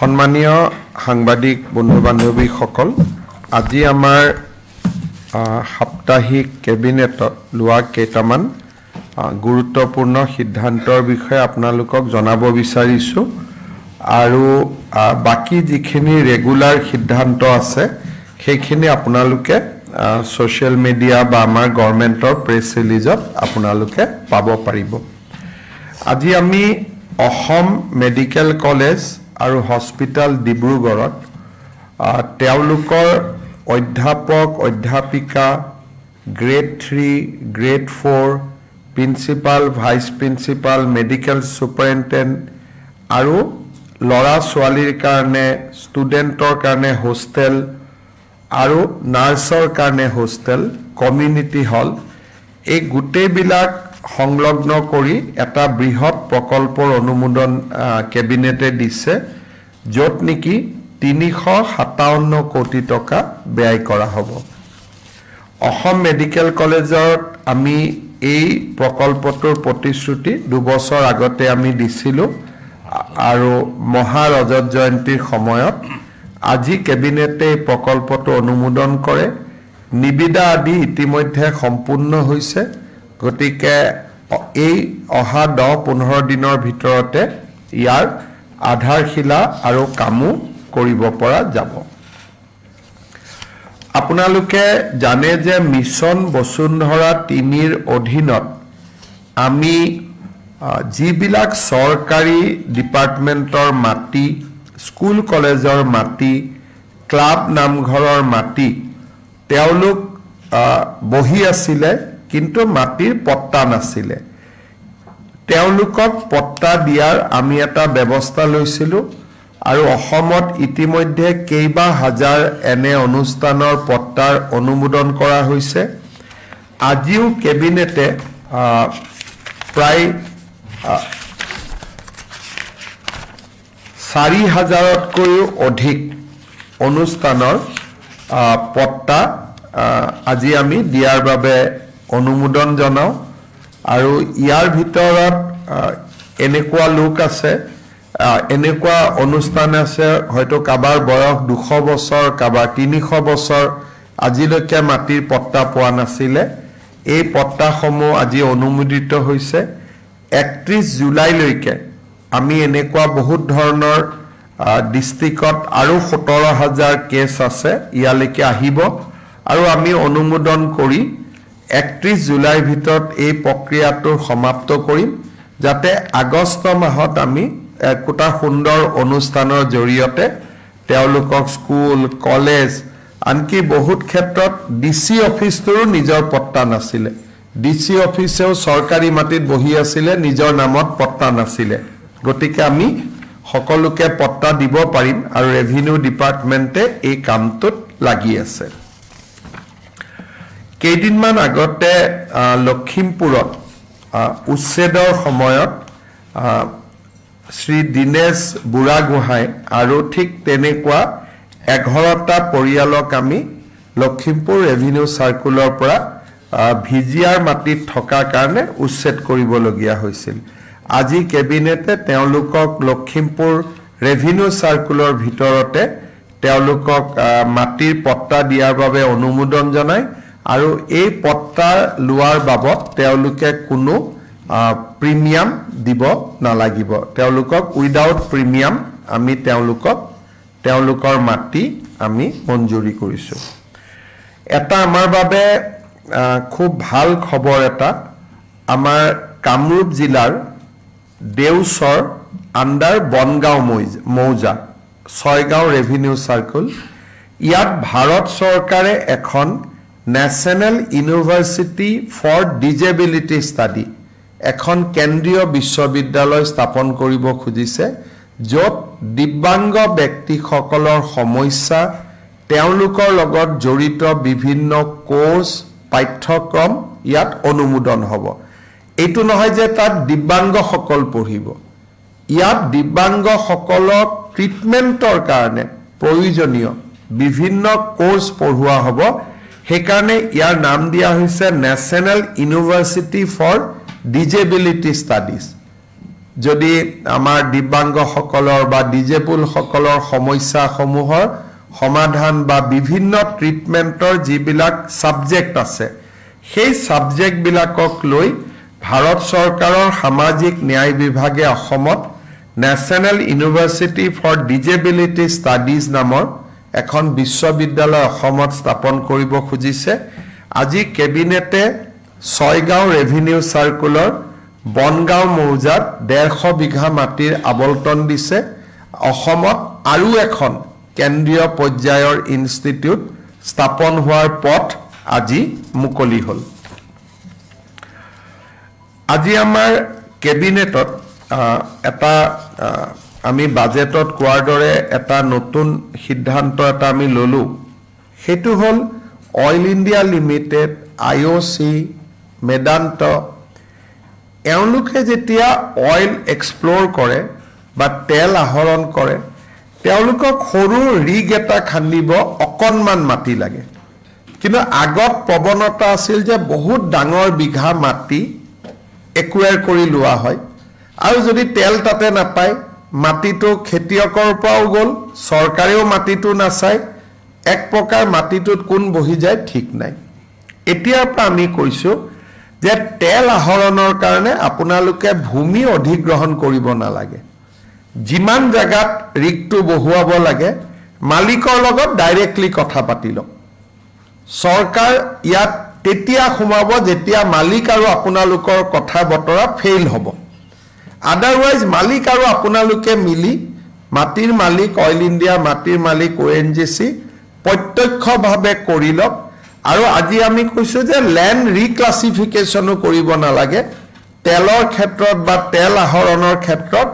সম্মানীয় সাংবাদিক বন্ধু বান্ধৱীসকল আজি আমাৰ সাপ্তাহিক কেবিনেটত লোৱা কেইটামান গুৰুত্বপূৰ্ণ সিদ্ধান্তৰ বিষয়ে আপোনালোকক জনাব বিচাৰিছো আৰু বাকি যিখিনি ৰেগুলাৰ সিদ্ধান্ত আছে সেইখিনি আপোনালোকে সোশ্যাল মিডিয়া বা আমাৰ গভৰ্ণমেণ্টৰ প্ৰেছ ৰিলিজত আপোনালোকে পাব পাৰিব আজি আমি অসম মেডিকেল কলেজ আৰু হস্পিটাল ডিব্ৰুগড়ত তেওঁলোকৰ অধ্যাপক অধ্যাপিকা grade 3 grade 4 principal vice principal medical superintendent আৰু লৰা ছোৱালীৰ কাৰণে ষ্টুডেন্টৰ কাৰণে হোস্টেল আৰু নাৰ্ছৰ কাৰণে হোস্টেল কমিউনিটি হল এই গোটেইবিলাক সংলগ্ন কৰি এটা বৃহৎ প্ৰকল্পৰ অনুমোদন কেবিনেটে দিছে যত নেকি 357 কোটি টকা ব্যয় কৰা হ'ব অসম মেডিকেল কলেজত আমি এই প্ৰকল্পটোৰ প্ৰতিশ্ৰুতি 2 বছৰ আগতে আমি দিছিলো আৰু মহাৰজত জয়ন্তীৰ সময়ত আজি কেবিনেটে এই প্ৰকল্পটো অনুমোদন কৰে নিবিদা আদি ইতিমধ্যে সম্পূৰ্ণ হৈছে গতিকে এই অহা 10-15 দিনৰ ভিতৰতে ইয়াৰ আধাৰশিলা আৰু কামো কৰিব পৰা যাব আপোনালোকে জানে যে মিছন বসুন্ধৰা 3 ৰ অধীনত আমি যিবিলাক সৰকাৰি ডিপাৰ্টমেন্টৰ মাটি স্কুল কলেজৰ মাটি ক্লাব নামঘৰৰ মাটি তেওঁলোক বহি আছিল কিন্তু মাটিৰ পট্টা নাছিলে তেওঁলোকক পট্টা দিয়াৰ আমি এটা ব্যৱস্থা লৈছিলো আৰু অসমত ইতিমধ্যে কেইবা হাজাৰ এনে অনুষ্ঠানৰ পট্টাৰ অনুমোদন কৰা হৈছে আজিও কেবিনেটে প্ৰায় 4000তকৈও অধিক অনুষ্ঠানৰ পট্টা আজি আমি দিয়াৰ বাবে অনুমোদন জনাও আৰু ইয়াৰ ভিতৰত এনেকুৱা লোক আছে এনেকুৱা অনুষ্ঠান আছে হয়তো কাবাৰ বয়স 200 বছৰ কাবাৰ 300 বছৰ আজিলৈকে মাটিৰ পট্টা পোৱা নাছিলে এই পট্টাসমূহ আজি অনুমোদিত হৈছে 31 জুলাইলৈকে আমি এনেকুৱা বহুত ধৰণৰ ডিস্ট্ৰিক্টত আৰু 17000 কেছ আছে ইয়ালৈকে আহিব আৰু আমি অনুমোদন কৰি 31 জুলাইৰ ভিতৰত এই প্ৰক্ৰিয়াটো সমাপ্ত কৰিম যাতে আগষ্ট মাহত আমি একটা সুন্দৰ অনুষ্ঠানৰ জৰিয়তে তেওঁলোকক স্কুল কলেজ আনকি বহুত ক্ষেত্ৰত ডিসি অফিচটোৰ নিজৰ পট্টা নাছিলে ডিসি অফিসেও সৰকাৰি মাটিত বহি আছিল নিজৰ নামত পট্টা নাছিলে গতিকে আমি সকলোকে পট্টা দিব পাৰিম আৰু ৰেভিনিউ ডিপাৰ্টমেন্টে এই কামটোত লাগি আছে কেইদিনমান আগতে লখিমপুৰত উচ্ছেদৰ সময়ত শ্ৰী দিনেশ বুঢ়াগোহাঁই আৰু ঠিক তেনেকুৱা 11টা পৰিয়ালক আমি লখিমপুৰ ৰেভিনিউ সাৰ্কুলৰ পৰা ভিজিআৰ মাটিত থকা কাৰণে উচ্ছেদ কৰিবলগীয়া হৈছিল আজি কেবিনেটে তেওঁলোকক লখিমপুৰ ৰেভিনিউ সাৰ্কুলৰ ভিতৰতে তেওঁলোকক মাটিৰ পট্টা দিয়াৰ বাবে অনুমোদন জনায় আৰু এই পট্টা লোৱাৰ বাবদ তেওঁলোকে কোনো প্ৰিমিয়াম দিব নালাগিব তেওঁলোকক উইদাউট প্ৰিমিয়াম আমি তেওঁলোকৰ মাটি আমি মঞ্জুৰি কৰিছো এটা আমাৰ বাবে খুব ভাল খবৰ এটা আমাৰ কামৰূপ জিলাৰ দেউছৰ আন্ডাৰ বনগাঁও মৌজা 6 গাঁও ৰেভিনিউ সাৰ্কুল ইয়াত ভাৰত চৰকাৰে এখন national university for disability study এখন কেন্দ্ৰীয় বিশ্ববিদ্যালয় স্থাপন কৰিব খুজিছে যত দিব্যাংগ ব্যক্তিসকলৰ সমস্যা তেওঁলোকৰ লগত জড়িত বিভিন্ন কোৰ্স পাঠ্যক্ৰম ইয়াত অনুমোদন হ'ব এইটো নহয় যে তাত দিব্যাংগ সকল পঢ়িব ইয়াত দিব্যাংগ সকলক ট্ৰিটমেন্টৰ কাৰণে প্ৰয়োজনীয় বিভিন্ন কোৰ্স পঢ়ুৱা হ'ব হেকাৰণে ইয়াৰ নাম দিয়া হৈছে national university for disability studies যদি আমাৰ দিব্যাংগসকলৰ বা ডিজেবুলসকলৰ সমস্যাসমূহৰ সমাধান বা বিভিন্ন ট্ৰিটমেণ্টৰ যিবিলাক ছাবজেক্ট আছে সেই ছাবজেক্টবিলাকক লৈ ভাৰত চৰকাৰৰ সামাজিক ন্যায় বিভাগে অসমত national university for disability studies নামৰ এখন বিশ্ববিদ্যালয় অসমত স্থাপন কৰিব খুজিছে আজি কেবিনেটে ছয়গাঁও ৰেভিনিউ সাৰ্কুলৰ বনগাঁও মৌজাত 150 বিঘা মাটিৰ আবলটন দিছে অসমত আৰু এখন কেন্দ্ৰীয় পৰ্যায়ৰ ইনষ্টিটিউট স্থাপন হোৱাৰ পথ আজি মুকলি হ'ল আজি আমাৰ কেবিনেটত এটা আমি বাজেটত কোৱাৰ দৰে এটা নতুন সিদ্ধান্ত এটা আমি ললো হেতু হল oil India limited IOC Medanta এওঁলোকে যেতিয়া অইল এক্সপ্লোৰ কৰে বা তেল আহৰণ কৰে তেওঁলোকক সৰু ৰিগ এটা খান্দিব অকনমান মাটি লাগে কিন্তু আগত প্ৰৱণতা আছিল যে বহুত ডাঙৰ বিঘা মাটি একুয়াৰ কৰি লোৱা হয় আৰু যদি তেল তাতে নাপায় মাটিটো খেতিয়কৰ পৰাও গল চৰকাৰেও মাটিটো নাচায় এক প্ৰকাৰ মাটিটোত কোন বহি যায় ঠিক নাই এতিয়াৰ পৰা আমি কৈছো যে তেল আহৰণৰ কাৰণে আপোনালোকে ভূমি অধিগ্ৰহণ কৰিব নালাগে যিমান জাগাত ৰিকটো বহুৱাব লাগে মালিকৰ লগত ডাইৰেক্টলি কথা পাতি লওক সৰকাৰ ইয়াত তেতিয়া সোমাব যেতিয়া মালিক আৰু আপোনালোকৰ কথা বতৰা ফেইল হ'ব আদাৰৱাইজ মালিক আৰু আপোনালোকে মিলি মাটিৰ মালিক অইল ইণ্ডিয়া মাটিৰ মালিক ওএনজিসি প্ৰত্যক্ষভাৱে কৰি লওক আৰু আজি আমি কৈছো যে ল্যান্ড ৰিক্লাসিফিকেশনো কৰিব নালাগে তেলৰ ক্ষেত্ৰত বা তেল আহৰণৰ ক্ষেত্ৰত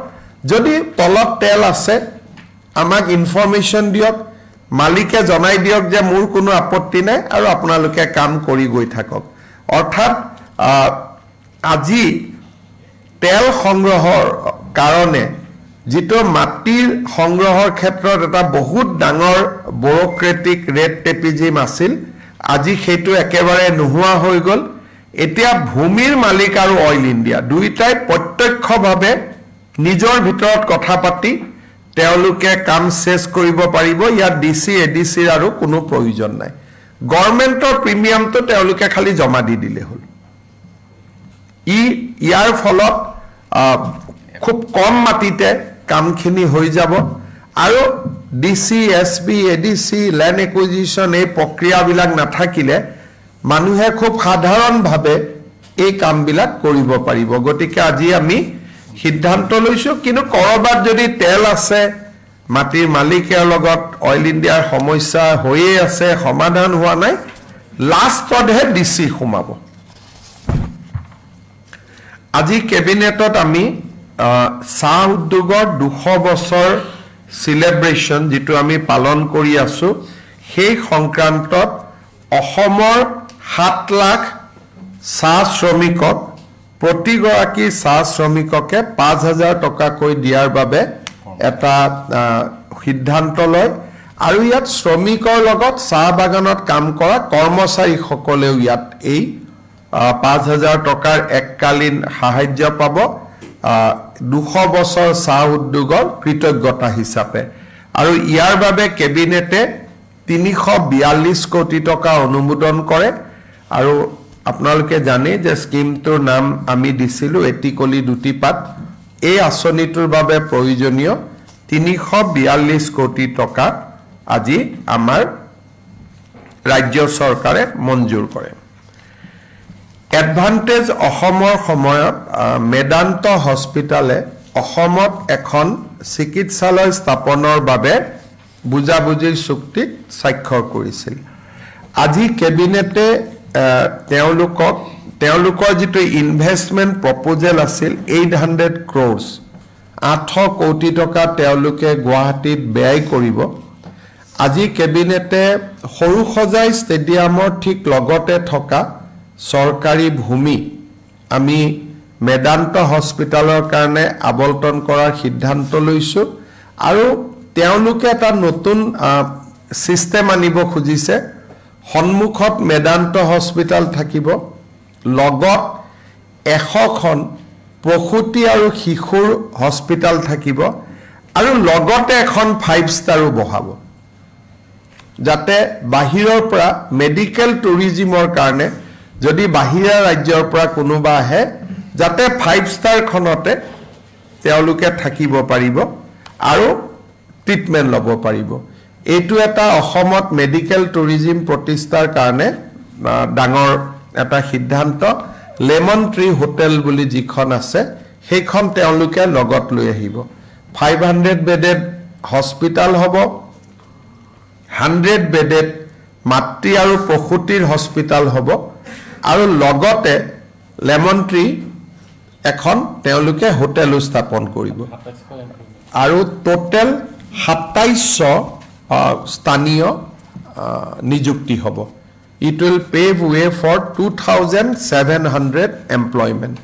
যদি তলত তেল আছে আমাক ইনফৰমেশন দিয়ক মালিকে জনাই দিয়ক যে মোৰ কোনো আপত্তি নাই আৰু আপোনালোকে কাম কৰি গৈ থাকক অৰ্থাৎ আজি তেল সংগ্ৰহৰ কাৰণে जितो माटिर संग्रहर क्षेत्र एटा बहुत डांगर ब्यूरोक्रेटिक रेड टेपिजिम आसिल আজি हेतु एकेबारे नहुआ হৈ গল এতিয়া ভূমিৰ মালিক আৰু অইল ইন্ডিয়া দুইটাই প্ৰত্যক্ষভাৱে নিজৰ ভিতৰত কথা পাতি তেওঁলোকে কাম শেষ কৰিব পাৰিব ইয়াত ডিসি এডিসি আৰু কোনো প্ৰয়োজন নাই গভৰ্নমেন্টৰ প্ৰিমিয়ামটো তেওঁলোকে খালি জমা দি দিলে হল ইয়াৰ ফলত খুব কম মাটিতে কামখিনি হৈ যাব আৰু DC SB ADC land acquisition এই প্ৰক্ৰিয়াবিলাক নাথাকিলে মানুহে খুব সাধাৰণ ভাবে এই কামবিলাক কৰিব পাৰিব গতিকে আজি আমি সিদ্ধান্ত লৈছো কিন্তু কৰবাত যদি তেল আছে মাটিৰ মালিকৰ লগত অইল ইণ্ডিয়াৰ সমস্যা হৈয়ে আছে সমাধান হোৱা নাই লাষ্টতহে ডিসি সোমাব আজি কেবিনেটত আমি চাহ উদ্যোগৰ 200 বছৰ celebration जितु आमी पालन करी आसु সেই সংক্ৰান্তত অসমৰ 7 লাখ চাহ শ্ৰমিকক প্ৰতিগৰাকী চাহ শ্ৰমিককে 5000 টকা কৈ দিয়াৰ বাবে এটা সিদ্ধান্ত লয় আৰু ইয়াত শ্ৰমিকৰ লগত চাহ বাগানত কাম কৰা কৰ্মচাৰী সকলেও ইয়াত এই 5000 টকাৰ এককালীন সাহায্য পাব 200 বছৰ চাহ উদ্যোগৰ কৃতজ্ঞতা হিচাপে আৰু ইয়াৰ বাবে কেবিনেটে 342 কোটি টকা অনুমোদন কৰে আৰু আপোনালোকে জানে যে স্কিমটোৰ নাম আমি দিছিলো এটিকলি দুটিপাত এই আঁচনিটোৰ বাবে প্ৰয়োজনীয় 342 কোটি টকা আজি আমাৰ ৰাজ্য চৰকাৰে মঞ্জুৰ কৰে এডভান্টেজ অসমৰ সময়ত মেদান্ত হস্পিটালে অসমত এখন চিকিৎসালয় স্থাপনৰ বাবে বুজাবুজিৰ চুক্তিত স্বাক্ষৰ কৰিছিল আজি কেবিনেটে তেওঁলোকৰ যিটো ইনভেষ্টমেন্ট প্ৰপোজাল আছিল 800 crores 8 কোটি টকা তেওঁলোকে গুৱাহাটীত ব্যয় কৰিব আজি কেবিনেটে সৰুসজাই ষ্টেডিয়ামৰ ঠিক লগতে থকা সৰকাৰি ভূমি আমি মেদান্ত হস্পিটালৰ কাৰণে আবলটন কৰাৰ সিদ্ধান্ত লৈছো আৰু তেওঁলোকে এটা নতুন সিস্টেম আনিব খুজিছে সন্মুখত মেদান্ত হস্পিটাল থাকিব লগত 100খন প্ৰসূতি আৰু শিশুৰ হস্পিটাল থাকিব আৰু লগতে এখন 5 ষ্টাৰো বহাব যাতে বাহিৰৰ পৰা মেডিকেল টুৰিজিমৰ কাৰণে যদি বাহিৰা ৰাজ্যৰ পৰা কোনোবা আহে যাতে 5 ষ্টাৰ খনতে তেওঁলোকে থাকিব পাৰিব আৰু ট্ৰিটমেন্ট ল'ব পাৰিব এইটো এটা অসমত মেডিকেল টুৰিজিম প্ৰতিষ্ঠাৰ কাৰণে ডাঙৰ এটা সিদ্ধান্ত লেমন ট্ৰী হোটেল বুলি যিখন আছে সেইখন তেওঁলোকে লগত লৈ আহিব 500 বেডেড হস্পিটাল হ'ব 100 বেডেড মাতৃ আৰু প্ৰসূতিৰ হস্পিটাল হ'ব আৰু লগতে লেমন ট্ৰী এখন তেওঁলোকে হোটেল স্থাপন কৰিব আৰু টোটেল 2700 স্থানীয় নিযুক্তি হ'ব It will pave way for 2,700 employment.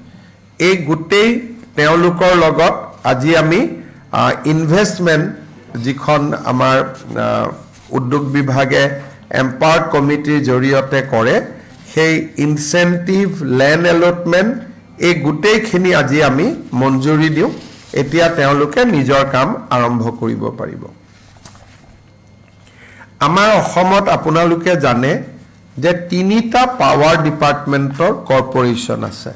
এই গোটেই তেওঁলোকৰ লগত আজি আমি ইনভেষ্টমেন্ট যিখন আমাৰ উদ্যোগ বিভাগে এম্পাৱাৰ কমিটিৰ জৰিয়তে কৰে সেই ইনসেন্টিভ ল্যান্ড এলটমেন্ট এই গোটেইখিনি আজি আমি মঞ্জুৰি দিও এতিয়া তেওঁলোকে নিজৰ কাম আৰম্ভ কৰিব পাৰিব আমাৰ অসমত আপোনালোকে জানে যে তিনিটা পাৱাৰ ডিপাৰ্টমেন্টৰ কৰ্পোৰেচন আছে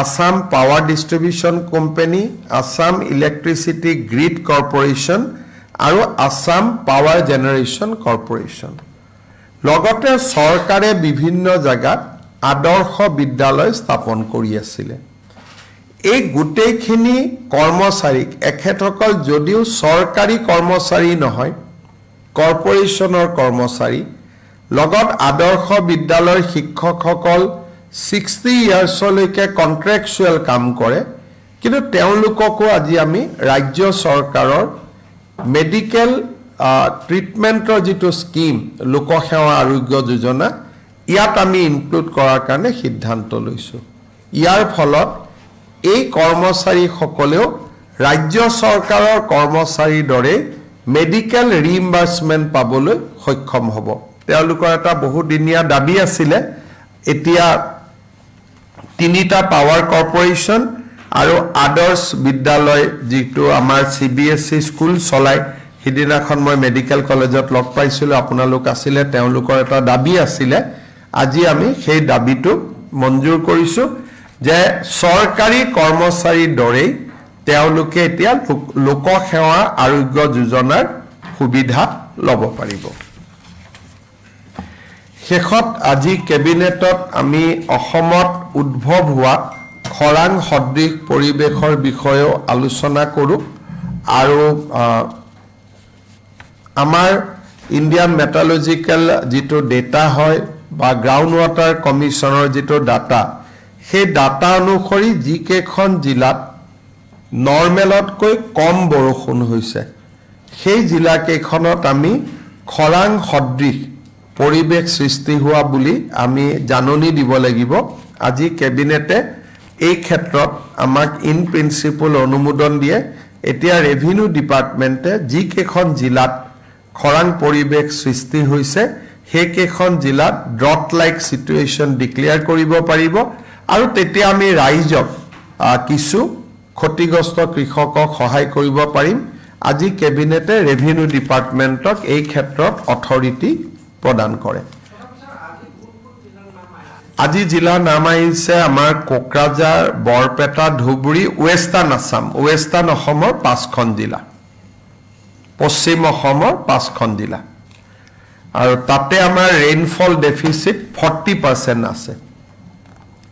Assam power distribution company Assam electricity grid corporation আৰু আসাম পাৱাৰ জেনাৰেশন কৰ্পোৰেচন লগতে চৰকাৰে বিভিন্ন জায়গাত আদৰ্শ বিদ্যালয় স্থাপন কৰি আছিল এই গোটেইখিনি কৰ্মচাৰীক এখেতসকল যদিও চৰকাৰী কৰ্মচাৰী নহয় কৰ্পোৰেচনৰ কৰ্মচাৰী লগত আদৰ্শ বিদ্যালয়ৰ শিক্ষকসকল 60 ইয়াৰ্ছলৈকে কন্ট্ৰাকচুৱেল কাম কৰে কিন্তু তেওঁলোককো আজি আমি ৰাজ্য চৰকাৰৰ মেডিকেল ট্ৰিটমেন্টৰ যেটো স্কিম লোকসেৱা আৰোগ্য যোজনা ইয়াত আমি ইনক্লুড কৰাৰ কাৰণে সিদ্ধান্ত লৈছো ইয়াৰ ফলত এই কৰ্মচাৰী সকলেও ৰাজ্য চৰকাৰৰ কৰ্মচাৰীৰ দৰে মেডিকেল ৰিইম্বাৰ্সমেন্ট পাবলৈ সক্ষম হ'ব তেওঁলোকৰ এটা বহুদিনীয়া দাবী আছিল এতিয়া তিনিটা পাৱাৰ কৰ্পোৰেচন আৰু আদৰ্শ বিদ্যালয় যেটো আমাৰ CBSE স্কুল চলাই হিদিনাখন মই মেডিকেল কলেজত লগ পাইছিলো আপোনালোক আছিল তেওঁলোকৰ এটা দাবী আছিল আজি আমি সেই দাবীটো মঞ্জুৰ কৰিছো যে চৰকাৰী কৰ্মচাৰীৰ দৰে তেওঁলোকে এতিয়া লোকসেৱা আৰোগ্য যোজনাৰ সুবিধা ল'ব পাৰিব শেষত আজি কেবিনেটত আমি অসমত উদ্ভৱ হোৱা খৰাং সদৃশ পৰিবেশৰ বিষয়ে আলোচনা কৰো আৰু আমাৰ ইন্ডিয়ান মেটালজিক্যাল যেটো ডেটা হয় বা গ্ৰাউণ্ড ওয়াটাৰ কমিশনৰ যেটো ডাটা সেই ডাটা অনুসৰি যিকেখন জিলাত নৰ্মেলতকৈ কম বৰষুণ হৈছে সেই জিলা কেখনত আমি খৰাং সদৃশ পৰিবেশ সৃষ্টি হোৱা বুলি আমি জাননী দিব লাগিব আজি কেবিনেটে এই ক্ষেত্ৰত আমাক ইন প্ৰিন্সিপল অনুমোদন দিয়ে এতিয়া ৰেভিনিউ ডিপাৰ্টমেন্টে যিকেখন জিলাত খৰাং পৰিবেশ সৃষ্টি হৈছে হেকেখন জিলাত ড্ৰট লাইক সিচুৱেচন ডিক্লেয়াৰ কৰিব পাৰিব আৰু তেতিয়া আমি ৰাইজক কিছু ক্ষতিগ্ৰস্ত কৃষকক সহায় কৰিব পাৰিম আজি কেবিনেটে ৰেভিনিউ ডিপাৰ্টমেন্টক এই ক্ষেত্ৰত অথৰিটি প্ৰদান কৰে আজি জিলা নাম আহিছে আমাৰ কোকৰাঝাৰ বৰপেটা ধুবুৰী ওয়েস্টাৰ্ণ আসাম ওয়েস্টাৰ্ণ অসমৰ 5খন জিলা পশ্চিম অসমৰ 5খন জিলা আৰু তাতে আমাৰ ৰেইনফল ডেফিসিট 40% আছে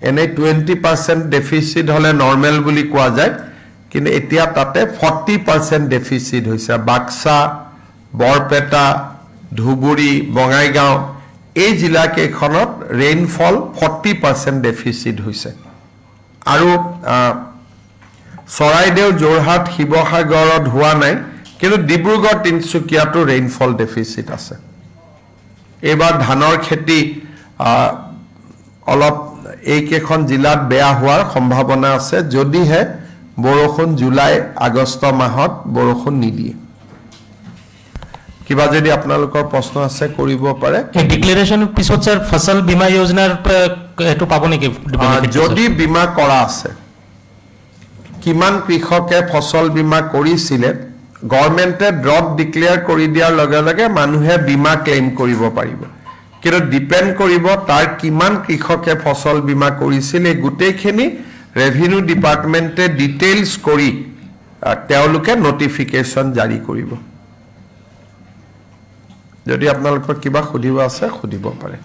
এনে 20% ডেফিসিট হলে নৰমাল বুলি কোৱা যায় কিন্তু এতিয়া তাতে 40% ডেফিসিট হৈছে বাক্সা বৰপেটা ধুবুৰী বঙাইগাঁও এই জিলা কেখনত ৰেইনফল 40% ডেফিসিট হৈছে আৰু চৰাইদেউ জোৰহাট শিৱসাগৰত হোৱা নাই কিন্তু ডিব্ৰুগড় তিনচুকীয়াটো ৰেইনফল ডেফিসিট আছে এবাৰ ধানৰ খেতি অলপ এই কেখন জিলাত বেয়া হোৱাৰ সম্ভাৱনা আছে যদিহে বৰষুণ জুলাই আগষ্ট মাহত বৰষুণ নিদিয়ে কিবা যদি আপোনালোকৰ প্ৰশ্ন আছে কৰিব পাৰে ডিক্লেৰেচন পিছত স্যাৰ ফসল বীমা যোজনাৰ এটো পাব নেকি যদি বীমা কৰা আছে কিমান কৃষকে ফসল বীমা কৰিছিলে গভৰ্ণমেণ্টে ড্ৰপ ডিক্লেয়াৰ কৰি দিয়াৰ লগে লগে মানুহে বীমা ক্লেইম কৰিব পাৰিব কিন্তু ডিপেন্ড কৰিব তাৰ কিমান কৃষকে ফসল বীমা কৰিছিল এই গোটেইখিনি ৰেভিনিউ ডিপাৰ্টমেণ্টে ডিটেইলছ কৰি তেওঁলোকে নটিফিকেশ্যন জাৰি কৰিব যদি আপোনালোকৰ কিবা সুধিব আছে সুধিব পাৰে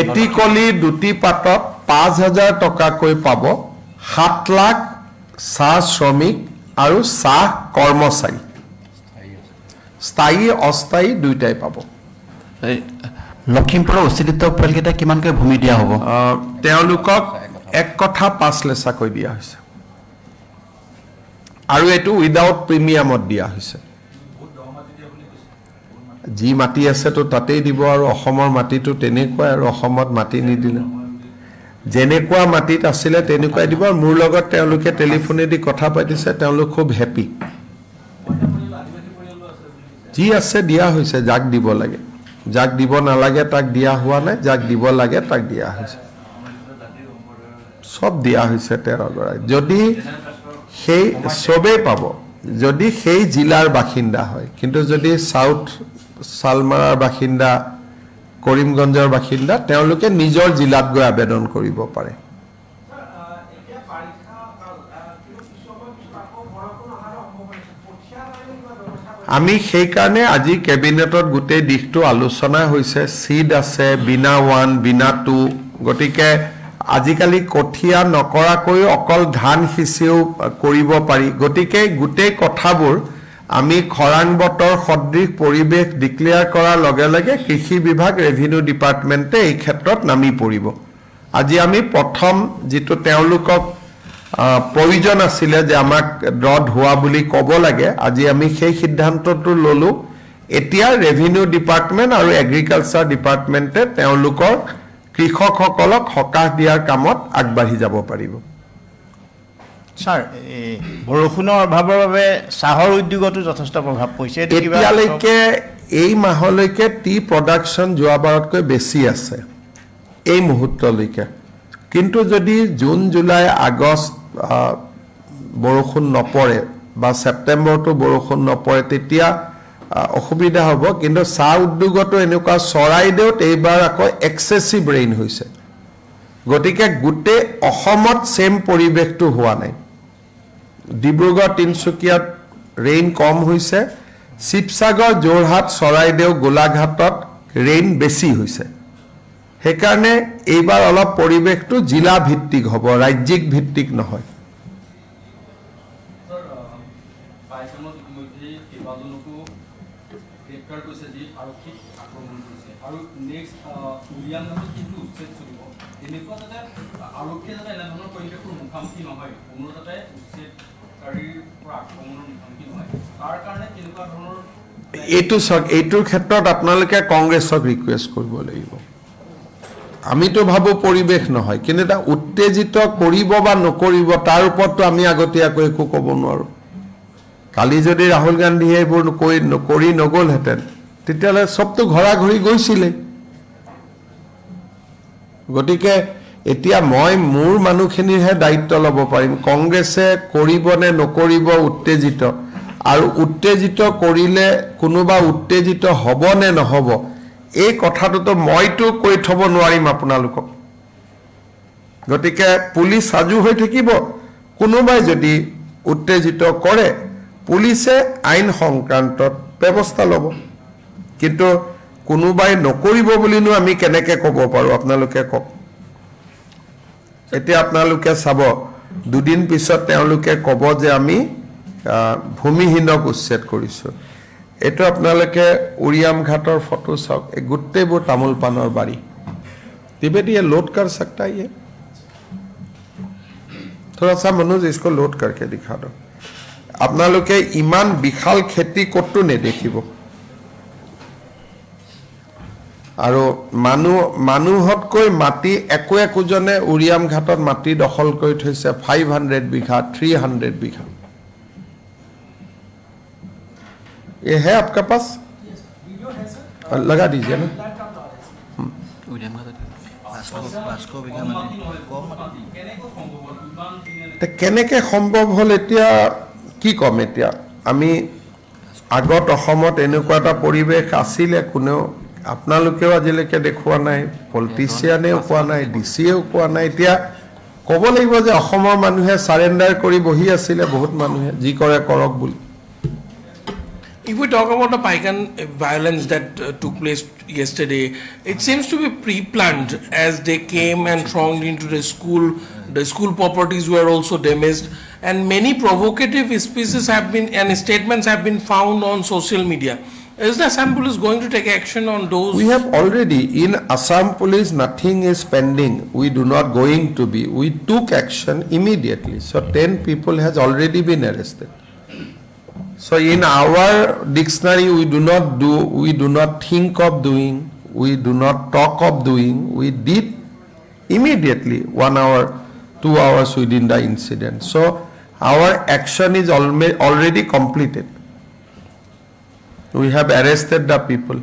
এটি কলি দুটি পাতত 5,000 টকাকৈ পাব 7 লাখ চাহ শ্ৰমিক আৰু চাহ কৰ্মচাৰী স্থায়ী অস্থায়ী দুইটাই পাব লখিমপুৰৰ উচ্চলিত পৰিয়ালকেইটা কিমানকৈ ভূমি দিয়া হ'ব তেওঁলোকক এক কথা 5 লেছাকৈ দিয়া হৈছে আৰু এটো উইদাউট প্ৰিমিয়ামত দিয়া হৈছে যি মাটি আছে তো তাতেই দিব আৰু অসমৰ মাটিটো তেনেকুৱাই আৰু অসমত মাটি নিদিলে যেনেকুৱা মাটিত আছিলে তেনেকুৱাই দিব আৰু মোৰ লগত তেওঁলোকে টেলিফোনেদি কথা পাতিছে তেওঁলোক খুব হেপি যি আছে দিয়া হৈছে যাক দিব লাগে যাক দিব নালাগে তাক দিয়া হোৱা নাই যাক দিব লাগে তাক দিয়া হৈছে সব দিয়া হৈছে 13 গৰাকী যদি সেই সবেই পাব যদি সেই জিলাৰ বাসিন্দা হয় কিন্তু যদি সাউথ সালমাৰাৰ বাসিন্দা কৰিমগঞ্জৰ বাসিন্দা তেওঁলোকে নিজৰ জিলাত গৈ আবেদন কৰিব পাৰে আমি সেই কাৰণে আজি কেবিনেটত গোটেই দিশটো আলোচনা হৈছে সিড আছে বিনা 1 বিনা 2 গতিকে আজিকালি কঠিয়া নকৰাকৈ অকল ধান সিচিও কৰিব পাৰি গতিকে গোটেই কথাবোৰ আমি খৰাং বতৰ সদৃশ পৰিবেশ ডিক্লেয়াৰ কৰাৰ লগে লগে কৃষি বিভাগ ৰেভিনিউ ডিপাৰ্টমেণ্টে এই ক্ষেত্ৰত নামি পৰিব আজি আমি প্ৰথম যেটো তেওঁলোকক প্ৰয়োজন আছিল যে আমাক ড্ৰড হোৱা বুলি ক'ব লাগে আজি আমি সেই সিদ্ধান্তটো ললো এতিয়া ৰেভিনিউ ডিপাৰ্টমেণ্ট আৰু এগ্ৰিকালচাৰ ডিপাৰ্টমেণ্টে তেওঁলোকৰ কৃষকসকলক হকাহ দিয়াৰ কামত আগবাঢ়ি যাব পাৰিব স্যাৰ বৰষুণৰ অভাৱৰ বাবে চাহৰ উদ্যোগতো যথেষ্ট প্ৰভাৱ পৰিছে এতিয়ালৈকে এই মাহলৈকে টি প্ৰডাকশ্যন যোৱাবাৰতকৈ বেছি আছে এই মুহূৰ্তলৈকে কিন্তু যদি জুন জুলাই আগষ্ট বৰষুণ নপৰে বা সেপ্টেম্বৰটো বৰষুণ নপৰে তেতিয়া অসুবিধা হ'ব কিন্তু চাহ উদ্যোগতো এনেকুৱা চৰাইদেউত এইবাৰ আকৌ এক্সেসিভ ৰেইন হৈছে গতিকে গোটেই অসমত সেম পৰিবেশটো হোৱা নাই ডিব্ৰুগড় তিনচুকীয়াত ৰেইন কম হৈছে শিৱসাগৰ যোৰহাট চৰাইদেউ গোলাঘাটত ৰেইন বেছি হৈছে হেকাৰণে এইবাৰ অলপ পৰিবেশটো জিলা ভিত্তিক হ'ব ৰাজ্যিক ভিত্তিক নহয় এইটোৰ ক্ষেত্ৰত আপোনালোকে কংগ্ৰেছক ৰিকুৱেষ্ট কৰিব লাগিব আমিতো ভাবো পৰিবেশ নহয় কিন্তু এটা উত্তেজিত কৰিব বা নকৰিব তাৰ ওপৰতো আমি আগতীয়াকৈ একো ক'ব নোৱাৰো কালি যদি ৰাহুল গান্ধী এইবোৰ কৰি নগলহেঁতেন তেতিয়ালে সবটো ঘৰা ঘৰি গৈছিলে গতিকে এতিয়া মই মোৰ মানুহখিনিৰহে দায়িত্ব ল'ব পাৰিম কংগ্ৰেছে কৰিব নে নকৰিব উত্তেজিত আৰু উত্তেজিত কৰিলে কোনোবা উত্তেজিত হ'ব নে নহ'ব এই কথাটো মইতো কৈ থব নোৱাৰিম আপোনালোকক গতিকে পুলিচ সাজু হৈ থাকিব কোনোবাই যদি উত্তেজিত কৰে পুলিচে আইন সংক্ৰান্তত ব্যৱস্থা ল'ব কিন্তু কোনোবাই নকৰিব বুলিনো আমি কেনেকৈ ক'ব পাৰো আপোনালোকে কওক এতিয়া আপোনালোকে চাব দুদিন পিছত তেওঁলোকে ক'ব যে আমি ভূমিহীনক উচ্ছেদ কৰিছো এটো আপোনালোকে উৰিয়াম ঘাটৰ ফটো চাওক এই গুটেবোৰ তামুল পানৰ বাৰী तिब्बत ये लोड कर सकता है ये थोड़ा सा मनोज इसको लोड करके दिखा दो अपना लोग के इमान विशाल खेती कतो ने देखिब আৰু মানুহতকৈ মাটি একো একোজনে উৰিয়াম ঘাটত মাটি দখল কৰি থৈছে 500 বিঘা 300 বিঘা ये है आपका पास वीडियो है सर लगा दीजिए ना কেনেকৈ সম্ভৱ হ'ল এতিয়া কি ক'ম এতিয়া আমি আগত অসমত এনেকুৱা এটা পৰিৱেশ আছিলে কোনেও আপোনালোকেও আজিলৈকে দেখুওৱা নাই পলিটিচিয়ানেও কোৱা নাই ডিচিয়েও কোৱা নাই এতিয়া ক'ব লাগিব যে অসমৰ মানুহে সাৰেণ্ডাৰ কৰি বহি আছিলে বহুত মানুহে যি কৰে কৰক বুলি If we talk about the Paikan violence that took place yesterday, it seems to be pre-planned as they came and thronged into the school. The school properties were also damaged, and many provocative speeches have been and statements have been found on social media. Is the Assam Police going to take action on those? We have already in Assam Police. Nothing is pending. We do not going to be. We took action immediately. So 10 people has already been arrested. So in our dictionary, we do not think of doing, we do not talk of doing, we did immediately 1 hour, 2 hours within the incident. So our action is already completed. We have arrested the people.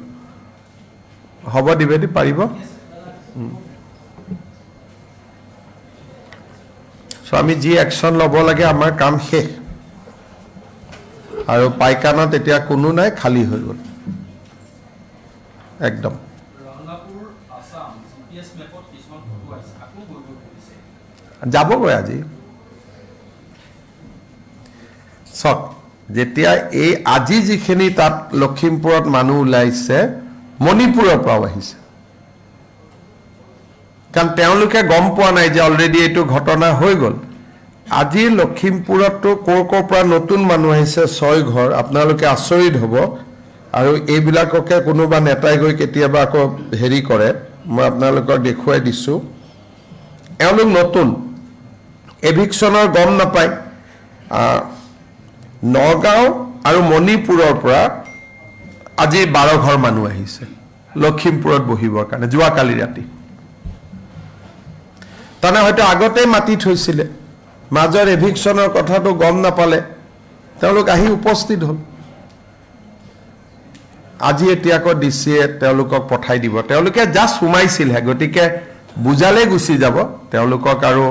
Hoba dibedi paribo? So ami ji action lobo lage amar kam shesh. আৰু পাইকানত এতিয়া কোনো নাই খালি হৈ গ'ল একদম যাবগৈ আজি চক যেতিয়া এই আজি যিখিনি তাত লখিমপুৰত মানুহ ওলাইছে মণিপুৰৰ পৰা আহিছে কাৰণ তেওঁলোকে গম পোৱা নাই যে অলৰেডি এইটো ঘটনা হৈ গ'ল আজি লখিমপুৰতো কোৰ পৰা নতুন মানুহ আহিছে 6 ঘৰ আপোনালোকে আচৰিত হ'ব আৰু এইবিলাককে কোনোবা নেতাই গৈ কেতিয়াবা আকৌ হেৰি কৰে মই আপোনালোকক দেখুৱাই দিছো এওঁলোক নতুন এভিকচনৰ গম নাপায় নগাঁও আৰু মণিপুৰৰ পৰা আজি 12 ঘৰ মানুহ আহিছে লখিমপুৰত বহিবৰ কাৰণে যোৱাকালি ৰাতি তানে হয়তো আগতে মাতি থৈছিলে মাজৰ এভিকচনৰ কথাটো গম নাপালে তেওঁলোক আহি উপস্থিত হ'ল আজি এতিয়াকৈ ডিচিয়ে তেওঁলোকক পঠাই দিব তেওঁলোকে জাস্ট সোমাইছিলহে গতিকে বুজালে গুচি যাব তেওঁলোকক আৰু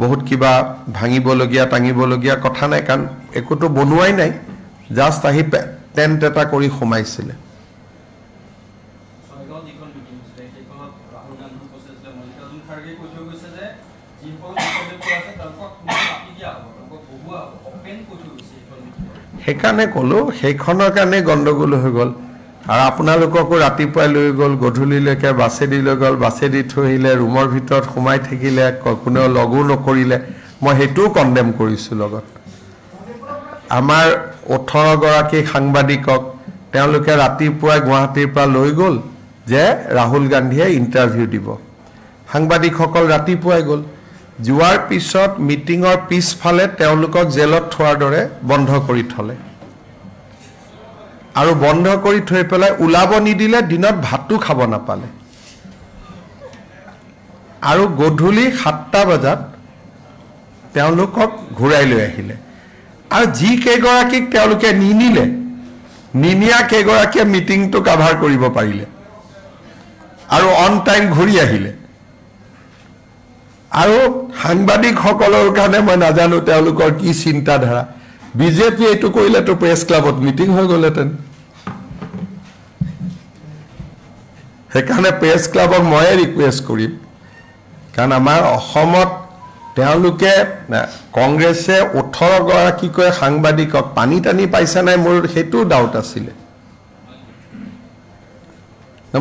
বহুত কিবা ভাঙিবলগীয়া টাঙিবলগীয়া কথা নাই কাৰণ একোটো বনুৱাই নাই জাস্ট আহি টেন্ট এটা কৰি সোমাইছিলে সেইকাৰণে ক'লো সেইখনৰ কাৰণে গণ্ডগোল হৈ গ'ল আৰু আপোনালোককো ৰাতিপুৱাই লৈ গ'ল গধূলিলৈকে বাছেদি লৈ গ'ল বাছেদি থৈ আহিলে ৰুমৰ ভিতৰত সোমাই থাকিলে কোনেও লগো নকৰিলে মই সেইটোও কণ্ডেম কৰিছোঁ লগত আমাৰ 18 গৰাকী সাংবাদিকক তেওঁলোকে ৰাতিপুৱাই গুৱাহাটীৰ পৰা লৈ গ'ল যে ৰাহুল গান্ধীয়ে ইণ্টাৰভিউ দিব সাংবাদিকসকল ৰাতিপুৱাই গ'ল যোৱাৰ পিছত মিটিঙৰ পিছফালে তেওঁলোকক জেলত থোৱাৰ দৰে বন্ধ কৰি থলে আৰু বন্ধ কৰি থৈ পেলাই উলাব নিদিলে দিনত ভাতটো খাব নাপালে আৰু গধূলি 7টা বজাত তেওঁলোকক ঘূৰাই লৈ আহিলে আৰু যি কেইগৰাকীক তেওঁলোকে নিনিয়া কেইগৰাকীয়ে মিটিংটো কাভাৰ কৰিব পাৰিলে আৰু অন টাইম ঘূৰি আহিলে আৰু সাংবাদিকসকলৰ কাৰণে মই নাজানো তেওঁলোকৰ কি চিন্তাধাৰা বিজেপি এইটো কৰিলেতো প্ৰেছ ক্লাবত মিটিং হৈ গ'লেতেন সেইকাৰণে প্ৰেছ ক্লাবক মই ৰিকুৱেষ্ট কৰিম কাৰণ আমাৰ অসমত তেওঁলোকে কংগ্ৰেছে 18 গৰাকীকৈ সাংবাদিকক পানী টানি পাইছে নাই মোৰ সেইটো ডাউট আছিলে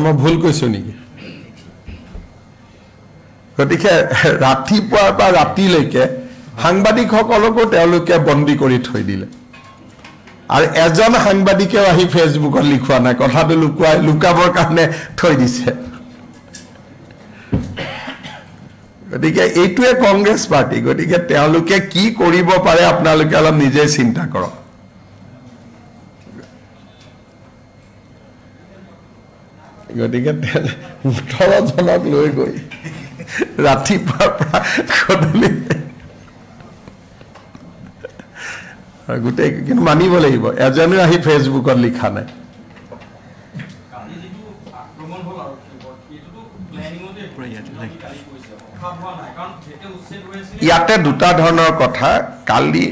মই ভুল কৈছো নেকি গতিকে ৰাতিপুৱাৰ পৰা ৰাতিলৈকে সাংবাদিকসকলকো তেওঁলোকে বন্দী কৰি থৈ দিলে আৰু এজন সাংবাদিকেও আহি ফেচবুকত লিখোৱা নাই কথাটো লুকাবৰ কাৰণে থৈ দিছে গতিকে এইটোৱে কংগ্ৰেছ পাৰ্টি গতিকে তেওঁলোকে কি কৰিব পাৰে আপোনালোকে অলপ নিজে চিন্তা কৰক গতিকে 18 জনক লৈ গৈ ৰাতিপুৱাৰ পৰা গধূলি গোটেই কিন্তু মানিব লাগিব এজনেও আহি ফেচবুকত লিখা নাই ইয়াতে দুটা ধৰণৰ কথা কালি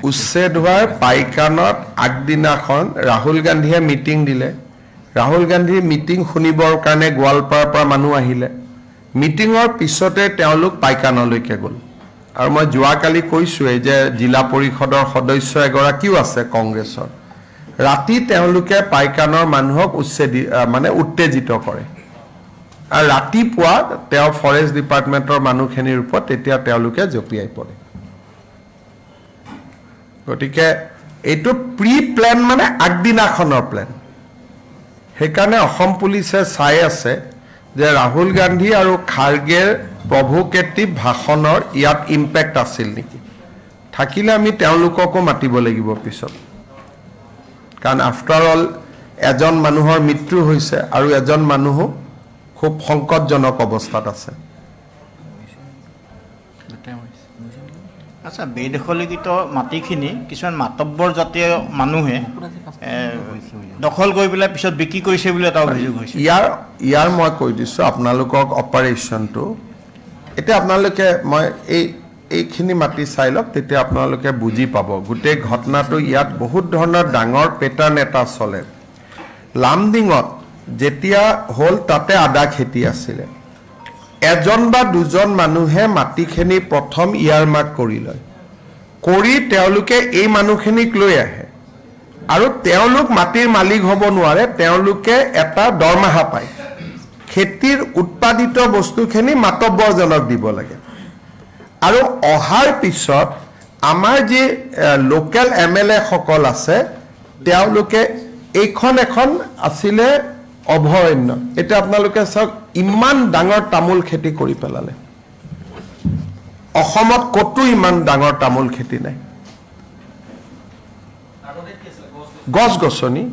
উচ্ছেদ হোৱাৰ পাইকানত আগদিনাখন ৰাহুল গান্ধীয়ে মিটিং দিলে ৰাহুল গান্ধীৰ মিটিং শুনিবৰ কাৰণে গোৱালপাৰাৰ পৰা মানুহ আহিলে মিটিঙৰ পিছতে তেওঁলোক পাইকানলৈকে গ'ল আৰু মই যোৱাকালি কৈছোঁৱেই যে জিলা পৰিষদৰ সদস্য এগৰাকীও আছে কংগ্ৰেছৰ ৰাতি তেওঁলোকে পাইকানৰ মানুহক উত্তেজিত কৰে আৰু ৰাতিপুৱা তেওঁ ফৰেষ্ট ডিপাৰ্টমেণ্টৰ মানুহখিনিৰ ওপৰত তেতিয়া তেওঁলোকে জঁপিয়াই পৰে গতিকে এইটো প্ৰি প্লেন মানে আগদিনাখনৰ প্লেন সেইকাৰণে অসম পুলিচে চাই আছে যে ৰাহুল গান্ধী আৰু খাৰ্গেৰ প্ৰভোকেটিভ ভাষণৰ ইয়াত ইম্পেক্ট আছিল নেকি থাকিলে আমি তেওঁলোককো মাতিব লাগিব পিছত কাৰণ আফটাৰ অল এজন মানুহৰ মৃত্যু হৈছে আৰু এজন মানুহো খুব সংকটজনক অৱস্থাত আছে আচ্ছা বেদখলীকৃত মাটিখিনি কিছুমান মাতব্বৰ জাতীয় মানুহে দখল কৰি পেলাই পিছত বিক্ৰী কৰিছে বুলি এটা অভিযোগ হৈছে ইয়াৰ মই কৈ দিছোঁ আপোনালোকক অপাৰেশ্যনটো এতিয়া আপোনালোকে মই এইখিনি মাটি চাই লওক তেতিয়া আপোনালোকে বুজি পাব গোটেই ঘটনাটো ইয়াত বহুত ধৰণৰ ডাঙৰ পেটাৰ্ণ এটা চলে লামডিঙত যেতিয়া হ'ল তাতে আদা খেতি আছিলে এজন বা দুজন মানুহে মাটিখিনি প্ৰথম ইয়াৰ মাৰ্ক কৰি লয় কৰি তেওঁলোকে এই মানুহখিনিক লৈ আহে আৰু তেওঁলোক মাটিৰ মালিক হ'ব নোৱাৰে তেওঁলোকে এটা দৰমহা পায় খেতিৰ উৎপাদিত বস্তুখিনি মাতব্বৰজনক দিব লাগে আৰু অহাৰ পিছত আমাৰ যি লোকেল MLA সকল আছে তেওঁলোকে এইখন এখন আছিলে অভয়াৰণ্য এটা আপোনালোকে চাওক ইমান ডাঙৰ তামোল খেতি কৰি পেলালে অসমত কতো ইমান ডাঙৰ তামোল খেতি নাই গছ গছনি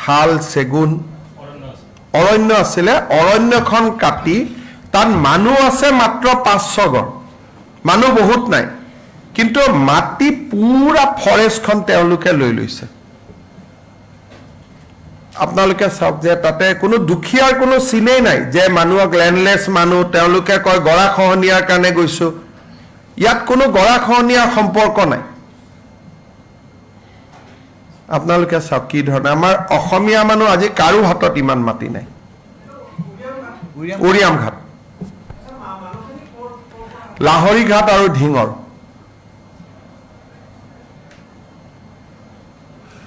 হাল চেগুন অৰণ্য আছিলে অৰণ্যখন কাটি তাত মানুহ আছে মাত্ৰ 500 ঘৰ মানুহ বহুত নাই কিন্তু মাটি পুৰা ফৰেষ্টখন তেওঁলোকে লৈ লৈছে আপোনালোকে চাওক যে তাতে কোনো দুখীয়াৰ কোনো চিনেই নাই যে মানুহক লেণ্ডলেছ মানুহ তেওঁলোকে কয় গৰাখহনীয়াৰ কাৰণে গৈছো ইয়াত কোনো গৰাখহনীয়াৰ সম্পৰ্ক নাই আপোনালোকে চাওক কি ধৰণে আমাৰ অসমীয়া মানুহ আজি কাৰো হাতত ইমান মাটি নাই উৰিয়াম ঘাট লাহৰি ঘাট আৰু ঢিঙৰ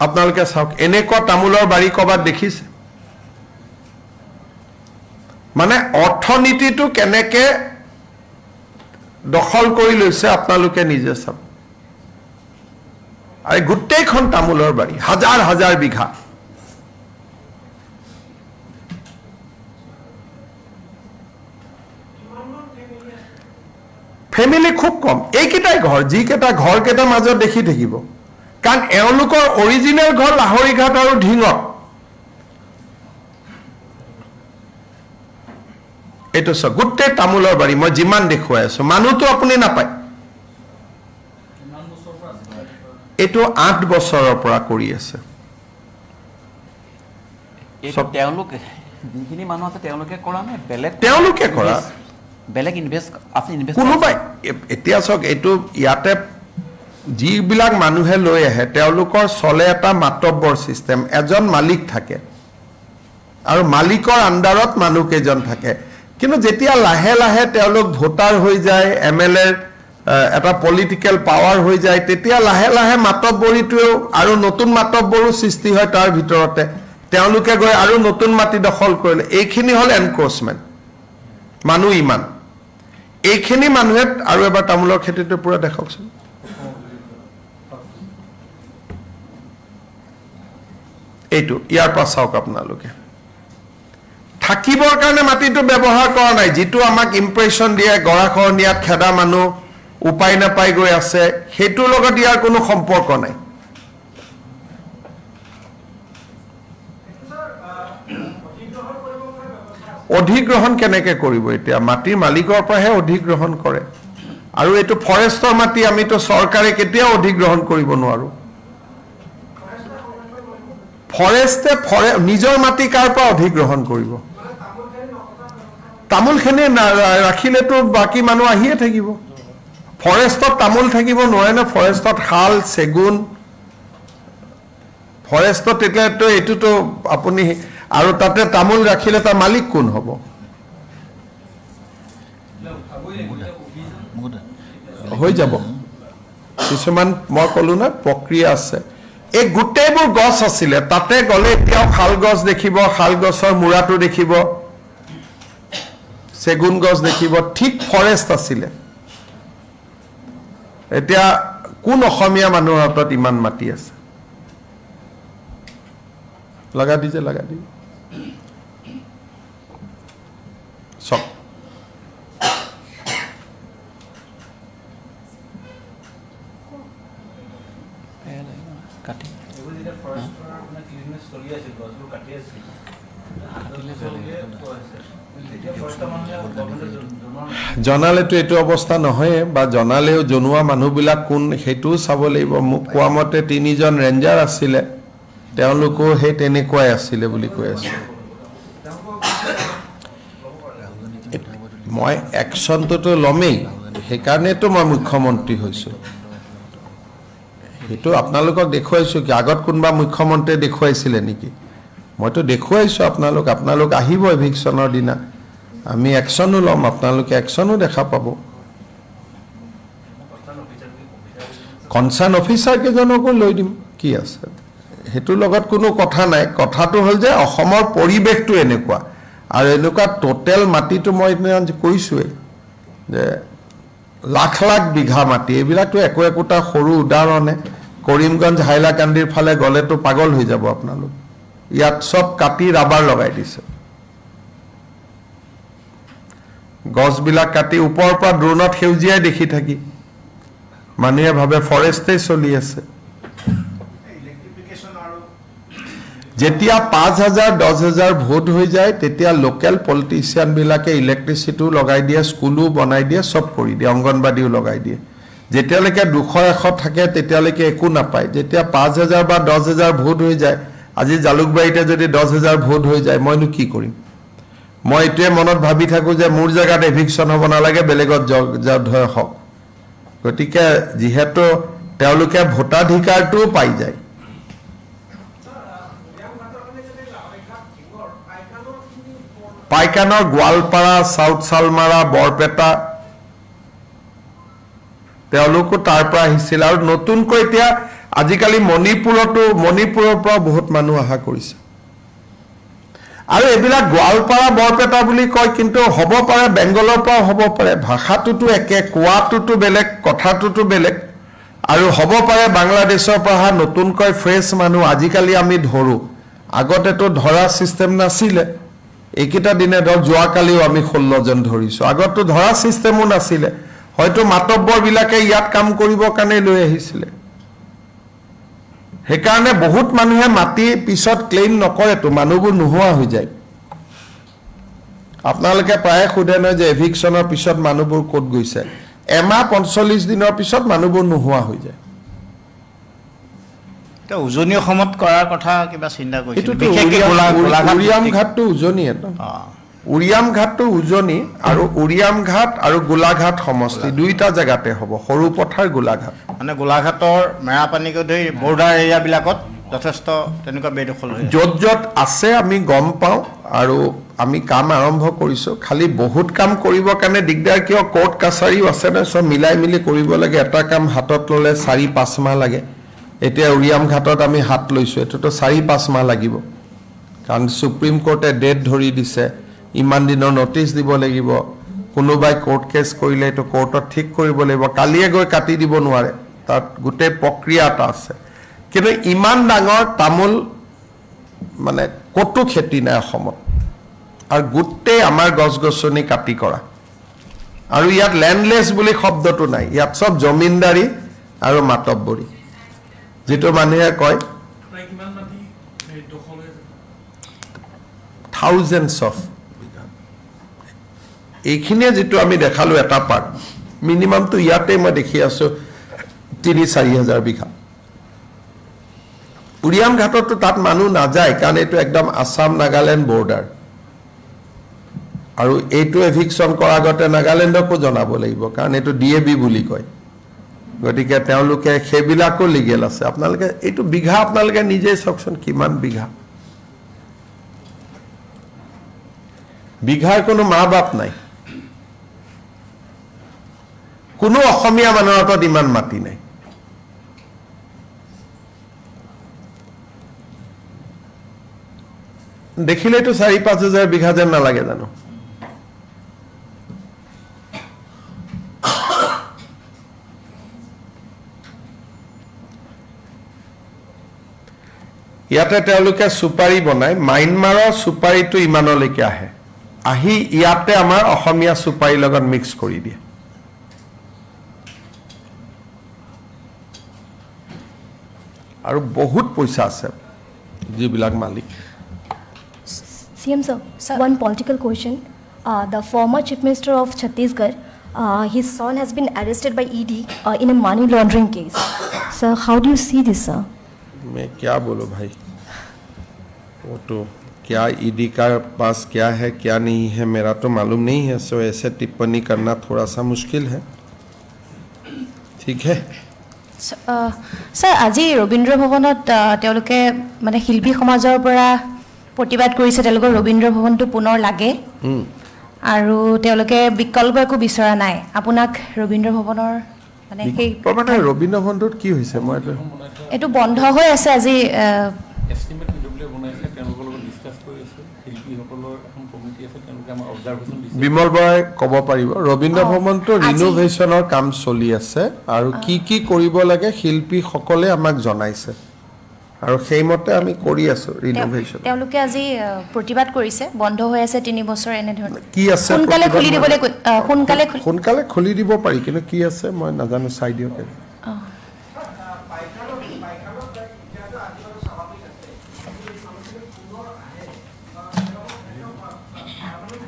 আপোনালোকে চাওক এনেকুৱা তামোলৰ বাৰী ক'ৰবাত দেখিছে মানে অৰ্থনীতিটো কেনেকে দখল কৰি লৈছে আপোনালোকে নিজে চাওক আৰু গোটেইখন তামোলৰ বাৰী হাজাৰ হাজাৰ বিঘা ফেমিলি খুব কম এইকেইটাই ঘৰ যিকেইটা ঘৰকেইটাৰ মাজত দেখি থাকিব কাৰণ এওঁলোকৰ অৰিজিনেল ঘৰ লাহৰি ঘাট আৰু ঢিঙত এইটো চাওক গোটেই তামোলৰ বাৰী মই যিমান দেখুৱাই আছো মানুহটো আপুনি নাপায় এইটো 8 বছৰৰ পৰা কৰি আছে তেওঁলোকে যিখিনি মানুহ আছে তেওঁলোকে কৰা নাই তেওঁলোকে কৰা বেলেগ ইনভেষ্ট কোনোবাই এতিয়া চাওক এইটো ইয়াতে যিবিলাক মানুহে লৈ আহে তেওঁলোকৰ চলে এটা মাতব্বৰ চিষ্টেম এজন মালিক থাকে আৰু মালিকৰ আণ্ডাৰত মানুহ কেইজন থাকে কিন্তু যেতিয়া লাহে লাহে তেওঁলোক ভোটাৰ হৈ যায় MLA এটা পলিটিক্যাল পাৱাৰ হৈ যায় তেতিয়া লাহে লাহে মাতব্বৰীটোও আৰু নতুন মাতব্বৰো সৃষ্টি হয় তাৰ ভিতৰতে তেওঁলোকে গৈ আৰু নতুন মাটি দখল কৰিলে এইখিনি হল এনক্ৰোচমেন্ট মানুহ ইমান এইখিনি মানুহে আৰু এবাৰ তামোলৰ খেতিটো পুৰা দেখাওকচোন এইটো ইয়াৰ পৰা চাওক আপোনালোকে থাকিবৰ কাৰণে মাটিটো ব্যৱহাৰ কৰা নাই যেটো আমাক ইমপ্ৰেছন দিয়ে গৰাখহনীয়াত খেদা মানুহ উপায় নাপাই গৈ আছে হেতু লগত ইয়াৰ কোনো সম্পৰ্ক নাই অধিগ্ৰহণ কেনেকে কৰিব এতিয়া মাটিৰ মালিকৰ পৰাহে অধিগ্ৰহণ কৰে আৰু এইটো ফৰেষ্টৰ মাটি আমিতো চৰকাৰে কেতিয়াও অধিগ্ৰহণ কৰিব নোৱাৰো ফৰেষ্টে নিজৰ মাটি কাৰ পৰা অধিগ্ৰহণ কৰিব তামোলখিনি ৰাখিলেতো বাকী মানুহ আহিয়ে থাকিব ফৰেষ্টত তামোল থাকিব নোৱাৰে ন ফৰেষ্টত শাল চেগুন ফৰেষ্টত তেতিয়াতো এইটোতো আপুনি আৰু তাতে তামোল ৰাখিলে তাৰ মালিক কোন হ'ব হৈ যাব কিছুমান মই ক'লো না প্ৰক্ৰিয়া আছে এই গোটেইবোৰ গছ আছিলে তাতে গ'লে এতিয়াও শাল গছ দেখিব শাল গছৰ মূৰাটো দেখিব চেগুন গছ দেখিব ঠিক ফৰেষ্ট আছিলে এতিয়া কোন অসমীয়া মানুহৰ হাতত ইমান মাটি আছে লগা দি চক কাটি জনালেতো এইটো অৱস্থা নহয় বা জনালেও জনোৱা মানুহবিলাক কোন সেইটোও চাব লাগিব মোক কোৱা মতে 3জন ৰেঞ্জাৰ আছিলে তেওঁলোকো সেই তেনেকুৱাই আছিলে বুলি কৈ আছে মই একশ্যনটোতো ল'মেই সেইকাৰণেতো মই মুখ্যমন্ত্ৰী হৈছোঁ সেইটো আপোনালোকক দেখুৱাইছোঁ কি আগত কোনোবা মুখ্যমন্ত্ৰীয়ে দেখুৱাইছিলে নেকি মইতো দেখুৱাইছোঁ আপোনালোক আহিব এভিকশ্যনৰ দিনা আমি একশ্যনো ল'ম আপোনালোকে একশ্যনো দেখা পাব কনচাৰ্ণ অফিচাৰ কেইজনকো লৈ দিম কি আছে সেইটোৰ লগত কোনো কথা নাই কথাটো হ'ল যে অসমৰ পৰিৱেশটো এনেকুৱা আৰু এনেকুৱা টোটেল মাটিটো মই কৈছোঁৱেই যে লাখ লাখ বিঘা মাটি এইবিলাকতো একোটা সৰু উদাহৰণে কৰিমগঞ্জ হাইলাকান্দিৰ ফালে গ'লেতো পাগল হৈ যাব আপোনালোক ইয়াত চব কাটি ৰাবাৰ লগাই দিছে গছবিলাক কাটি ওপৰৰ পৰা ড্ৰোনত সেউজীয়াই দেখি থাকি মানুহে ভাবে ফৰেষ্টেই চলি আছে যেতিয়া 5,000 10,000 ভোট হৈ যায় তেতিয়া লোকেল পলিটিচিয়ান বিলাকে ইলেক্ট্ৰিচিটিও লগাই দিয়ে স্কুলো বনাই দিয়ে সব কৰি দিয়ে অংগনবাদীও লগাই দিয়ে যেতিয়ালৈকে 200-100 থাকে তেতিয়ালৈকে একো নাপায় যেতিয়া 5,000 বা 10,000 ভোট হৈ যায় আজি জালুকবাৰীতে যদি 10,000 ভোট হৈ যায় মইনো কি কৰিম মই এটোৱে মনত ভাবি থাকো যে মোৰ জায়গাত এভিকশ্যন হ'ব নালাগে বেলেগত ধৰ হওক গতিকে যিহেতু তেওঁলোকে ভোটাধিকাৰটো পাই যায় পাইকানৰ গোৱালপাৰা সাউথ সালমাৰা বৰপেটা তেওঁলোকো তাৰ পৰা আহিছিল আৰু নতুনকৈ এতিয়া আজিকালি মণিপুৰৰ পৰা বহুত মানুহ আহা কৰিছে আৰু এবিলাক গোৱালপাৰা বৰপেটা বুলি কয় কিন্তু হ'ব পাৰে বেংগলৰ পৰা হ'ব পাৰে ভাষাটোতো একে কোৱাটোতো বেলেগ কথাটোতো বেলেগ আৰু হ'ব পাৰে বাংলাদেশৰ পৰা নতুনকৈ ফ্ৰেছ মানুহ আজিকালি আমি ধৰো আগতেতো ধৰা সিস্টেম নাছিলে এইকেইটা দিনে ধৰ যোৱাকালিও আমি 16 জন ধৰিছো আগতো ধৰা সিস্টেমো নাছিলে হয়তো মাতব্বৰ বিলাকে ইয়াত কাম কৰিবৰ কাৰণে লৈ আহিছিলে হেকাৰণে বহুত মানুহে মাটি পিছত ক্লেইম নকৰে তো মানুহবোৰ নোহোৱা হৈ যায় আপোনালোকে প্ৰায় খুদে নহয় যে এভিকশ্যনৰ পিছত মানুহবোৰ ক'ত গৈছে এমাহ 45 দিনৰ পিছত মানুহবোৰ নোহোৱা হৈ যায় এটা উজনি অসমত কৰাৰ কথা কিবা চিন্তা কৰিছে এটো উৰিয়াম ঘাটটো উজনি এটা উৰিয়াম ঘাটটো উজনি আৰু উৰিয়াম ঘাট আৰু গোলাঘাট সমষ্টি দুইটা জায়গাতে হ'ব সৰু পথাৰ গোলাঘাট মানে গোলাঘাটৰ মেৰাপানীকে ধৰি বৰ্ডাৰ এৰিয়া বিলাকত যথেষ্ট তেনেকুৱা বেদখল হৈ যত আছে আমি গম পাওঁ আৰু আমি কাম আৰম্ভ কৰিছো খালি বহুত কাম কৰিবৰ কাৰণে দিগদাৰ কিয় কোৰ্ট কাছাৰীও আছে না সব মিলাই মিলি কৰিব লাগে এটা কাম হাতত ললে 4-5 মাহ লাগে এতিয়া উৰিয়াম ঘাটত আমি হাত লৈছো এটোতো 4-5 মাহ লাগিব কাৰণ সুপ্ৰিম কোৰ্টে ডেট ধৰি দিছে ইমান দিনৰ নোটিস দিব লাগিব কোনোবাই কোৰ্ট কেছ কৰিলে তো কোৰ্টত ঠিক কৰিব লাগিব কালিয়ে গৈ কাটি দিব নোৱাৰে তাত গুটে প্ৰক্ৰিয়া এটা আছে কিন্তু ইমান ডাঙৰ তামুল মানে কত খেতি নাই অসমত আৰু গুটে আমাৰ গছগছনি কাটি কৰা আৰু ইয়াত ল্যান্ডলেস বুলি শব্দটো নাই ইয়াত সব জমিনদাৰী আৰু মাতব্বৰী যেটো মানুহে কয় thousands of এইখিনিয়ে যেটো আমি দেখালো এটা পাৰ্ট মিনিমাম তো ইয়াতে মই দেখি আছো 3-4 হাজাৰ বিঘা উৰিয়াম ঘাটত তাত মানুহ না যায় কাৰণ এটো একদম আসাম নাগাল্যান্ড বৰ্ডাৰ আৰু এইটো এভিকশ্যন কৰাৰ আগতে নাগালেণ্ডকো জনাব লাগিব কাৰণ এইটো DAB বুলি কয় গতিকে তেওঁলোকে সেইবিলাকো লিগেল আছে আপোনালোকে এইটো বিঘা আপোনালোকে নিজেই চাওকচোন কিমান বিঘাৰ কোনো মা বাপ নাই কোনো অসমীয়া মানুহৰ হাতত ইমান মাটি নাই দেখিলেতো 4-5 হাজাৰ বিঘা যেন নালাগে জানো ইয়াতে তেওঁলোকে সুপাৰি বনায় মাইনমাৰৰ সুপাৰিটো ইমানলৈকে আহি ইয়াতে আমাৰ অসমীয়া সুপাৰি লগত মিক্স কৰি দিয়ে আৰু বহুত পইচা আছে যিবিলাক মালিক CM sir, one political question. The former Chief Minister of Chhattisgarh, his son has been arrested by ED in a money laundering case. Sir, how do you see this, sir? मैं क्या बोलूं भाई वो तो क्या ईडी का पास क्या है क्या नहीं है मेरा तो मालूम नहीं है सो ऐसे टिप्पणी करना थोड़ा सा मुश्किल है ठीक है सर आज रवींद्र भवनत তেওঁলোকে মানে শিল্পী সমাজৰ পৰা প্ৰতিবাদ কৰিছে তেওঁলোকৰ ৰবীন্দ্ৰ ভৱনটো পুনৰ লাগে আৰু তেওঁলোকে বিকল্প একো বিচৰা নাই আপোনাক ৰবীন্দ্ৰ ভৱনৰ মানে সেই মানে ৰবীন্দ্ৰ ভৱনটোত কি হৈছে মই এটো বন্ধ হৈ আছে আজি এস্টিমেট মিডলে বনাইছে তেওঁলোকৰ লগত ডিসকাস কৰিছে শিল্পীসকলৰ এখন কমিটি আছে তেওঁলোকে আমাৰ অবজাৰভেশন দিছে বিমল বৰাই ক'ব পাৰিব ৰবীন্দ্ৰ ভৱনটো ৰিনোভেশনৰ কাম চলি আছে আৰু কি কৰিব লাগে শিল্পীসকলে আমাক জনাইছে আৰু সেইমতে আমি কৰি আছো ৰিনোভেশন তেওঁলোকে আজি প্ৰতিবাদ কৰিছে বন্ধ হৈ আছে 3 বছৰ এনে ধৰণৰ কি আছে সোনকালে খুলি দিবলৈ সোনকালে খুলি দিব পাৰি কিন্তু কি আছে মই নাজানো চাই দিওক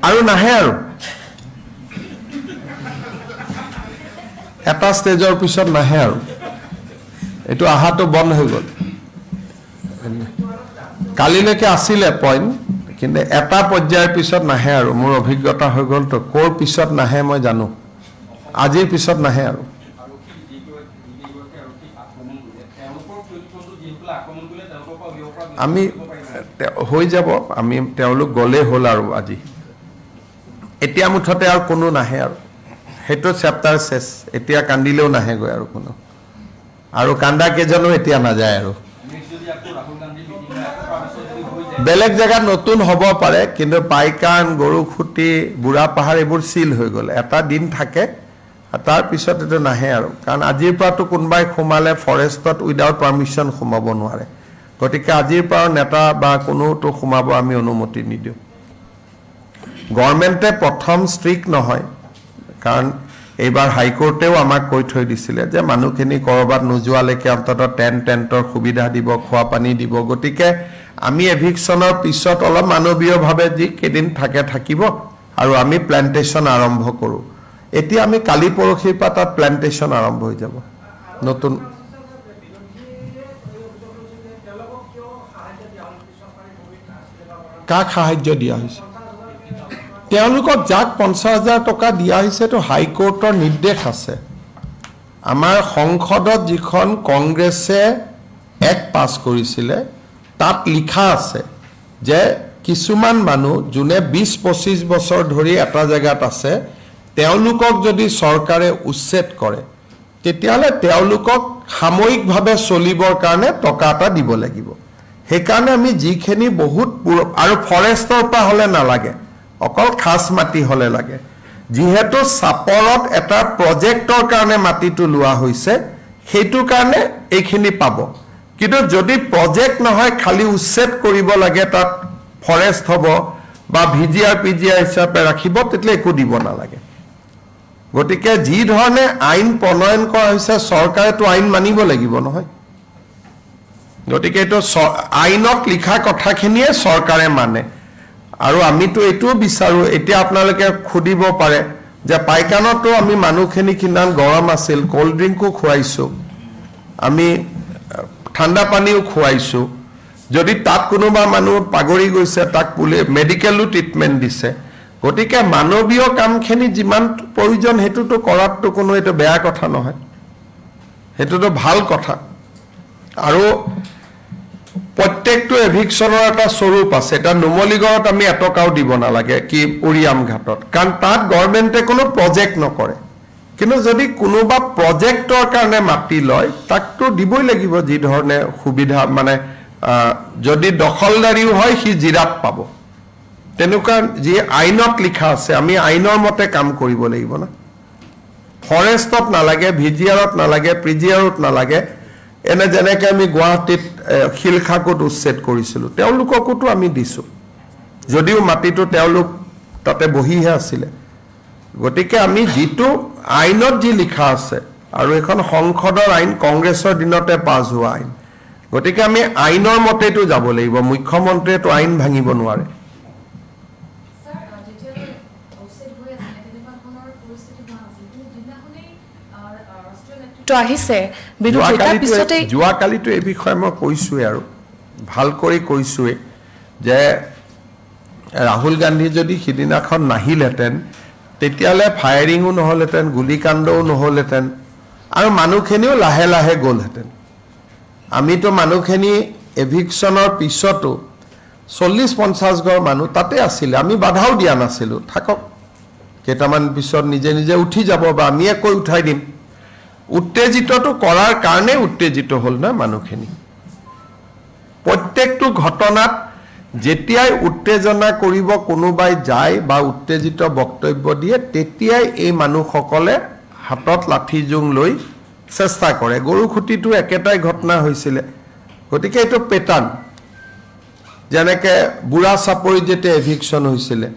আৰু নাহে আৰু এটা ষ্টেজৰ পিছত নাহে আৰু এটো আহাটো বন্ধ হৈ গ'ল কালিলৈকে আছিলে পইণ্ট কিন্তু এটা পৰ্যায়ৰ পিছত নাহে আৰু মোৰ অভিজ্ঞতা হৈ গ'ল তো কোৰ পিছত নাহে মই জানো আজিৰ পিছত নাহে আৰু আমি হৈ যাব আমি তেওঁলোক গ'লে হ'ল আৰু আজি এতিয়া মুঠতে আৰু কোনো নাহে আৰু হেটো চেপ্টাৰ শেষ এতিয়া কান্দিলেও নাহে গৈ আৰু কোনো আৰু কান্দা কেজনো এতিয়া না যায় আৰু বেলেগ জায়গা নতুন হ'ব পাৰে কিন্তু পাইকান গৰুখুটি বুঢ়া পাহাৰ এইবোৰ সিল হৈ গ'ল এটা দিন থাকে তাৰ পিছত এটা নাহে আৰু কাৰণ আজিৰ পৰাটো কোনবাই খুমালে ফৰেষ্টত উইদাউট পাৰমিশন খুমাব নোৱাৰে গতিকে আজিৰ পৰা নেতা বা কোনোটো খুমাব আমি অনুমতি নিদিওঁ গভৰ্ণমেণ্টে প্ৰথম ষ্ট্ৰিক নহয় কাৰণ এইবাৰ হাইকোৰ্টেও আমাক কৈ থৈ দিছিলে যে মানুহখিনি কৰবাত নোযোৱালৈকে অন্তত টেন্টৰ সুবিধা দিব খোৱা পানী দিব গতিকে আমি এভিকশ্যনৰ পিছত অলপ মানৱীয়ভাৱে যি কেদিন থাকে থাকিব আৰু আমি প্লান্টেশন আৰম্ভ কৰো এতিয়া আমি কালি পৰখিৰ পৰা তাত প্লান্টেশন আৰম্ভ হৈ যাব নতুন কাক সাহায্য দিয়া হৈছে তেওঁলোকক যাক 50,000 টকা দিয়া হৈছে তো হাইকোৰ্টৰ নিৰ্দেশ আছে আমাৰ সংসদত যিখন কংগ্ৰেছে এক পাছ কৰিছিলে তাত লিখা আছে যে কিছুমান মানুহ যোনে 20-25 বছৰ ধৰি এটা জায়গাত আছে তেওঁলোকক যদি চৰকাৰে উচ্ছেদ কৰে তেতিয়ালে তেওঁলোকক সাময়িকভাৱে চলিবৰ কাৰণে টকা এটা দিব লাগিব হেকাৰণে আমি যিখিনি বহুত আৰু ফৰেষ্টৰ পৰা হলে নালাগে অকল খাস মাটি হলে লাগে যেহেতু সাপৰত এটা প্ৰজেক্টৰ কাৰণে মাটিটো লোৱা হৈছে হেতু কাৰণে এইখিনি পাব কিন্তু যদি প্ৰজেক্ট নহয় খালি উচ্ছেদ কৰিব লাগে তাত ফৰেষ্ট হ'ব বা PGR হিচাপে ৰাখিব তেতিয়া একো দিব নালাগে গতিকে যি ধৰণে আইন প্ৰণয়ন কৰা হৈছে চৰকাৰেটো আইন মানিব লাগিব নহয় গতিকে এটো আইনত লিখা কথাখিনিয়ে চৰকাৰে মানে আৰু আমিতো এটো বিচাৰো এতিয়া আপোনালোকে খুদিব পাৰে যে পাইকানতো আমি মানুহখিনি কিমান গৰম আছিল কোল্ড ড্ৰিংকো খুৱাইছো আমি ঠাণ্ডা পানীও খুৱাইছো যদি তাত কোনোবা মানুহ পাগৰি গৈছে তাক পুলে মেডিকেলো ট্ৰিটমেন্ট দিছে গতিকে মানৱীয় কামখিনি যিমান প্ৰয়োজন হেতুটো কৰাটো কোনো এটা বেয়া কথা নহয় হেতুটো ভাল কথা আৰু প্ৰত্যেকটো এভিকশনৰ এটা স্বৰূপ আছে এটা নুমলীগড়ত আমি এটকাও দিব নালাগে কি উৰিয়াম ঘাটত কাৰণ তাত গভৰ্ণমেণ্টে কোনো প্ৰজেক্ট নকৰে কিন্তু যদি কোনোবা প্ৰজেক্টৰ কাৰণে মাটি লয় তাকতো দিবই লাগিব যি ধৰণে সুবিধা মানে যদি দখলদাৰীও হয় সি জিৰাত পাব তেনেকুৱা যি আইনত লিখা আছে আমি আইনৰ মতে কাম কৰিব লাগিব না ফৰেষ্টত নালাগে ভিজিআৰত নালাগে প্ৰিজিআৰত নালাগে এনে যেনেকে আমি গুৱাহাটীত শিলখাকুত উচ্ছেদ কৰিছিলোঁ তেওঁলোককোতো আমি দিছোঁ যদিও মাটিটো তেওঁলোক তাতে বহিহে আছিলে গতিকে আমি যিটো আইনত যি লিখা আছে আৰু এখন সংসদৰ আইন কংগ্ৰেছৰ দিনতে পাছ হোৱা আইন গতিকে আমি আইনৰ মতেটো যাব লাগিব মুখ্যমন্ত্ৰীয়েতো আইন ভাঙিব নোৱাৰে তো আহিছে বিৰোধী তাৰ পিছতে যোৱাকালিতো এই বিষয়ে মই কৈছোৱে আৰু ভাল কৰি কৈছোৱে যে ৰাহুল গান্ধী যদি সিদিনাখন নাহিলেতেন তেতিয়ালে ফায়াৰিংও নহলেতেন গুলিকাণ্ডও নহলেতেন আৰু মানুহখিনিও লাহে লাহে গ'লহেতেন আমিতো মানুহখিনি এভিকশনৰ পিছতো 40-50 ঘৰ মানুহ তাতে আছিল আমি বাধাও দিয়া নাছিলোঁ থাকক কেইটামান পিছত নিজে নিজে উঠি যাব বা আমিয়ে কৈ উঠাই দিম উত্তেজিতটো কৰাৰ কাৰণে উত্তেজিত হ'ল না মানুহখিনি প্ৰত্যেকটো ঘটনাত যেতিয়াই উত্তেজনা কৰিব কোনোবাই যায় বা উত্তেজিত বক্তব্য দিয়ে তেতিয়াই এই মানুহসকলে হাতত লাঠি জোং লৈ চেষ্টা কৰে গৰুখুটিটো একেটাই ঘটনা হৈছিলে গতিকে এইটো পেটাৰ্ণ যেনেকে বুঢ়া চাপৰি যেতিয়া এভিকশন হৈছিলে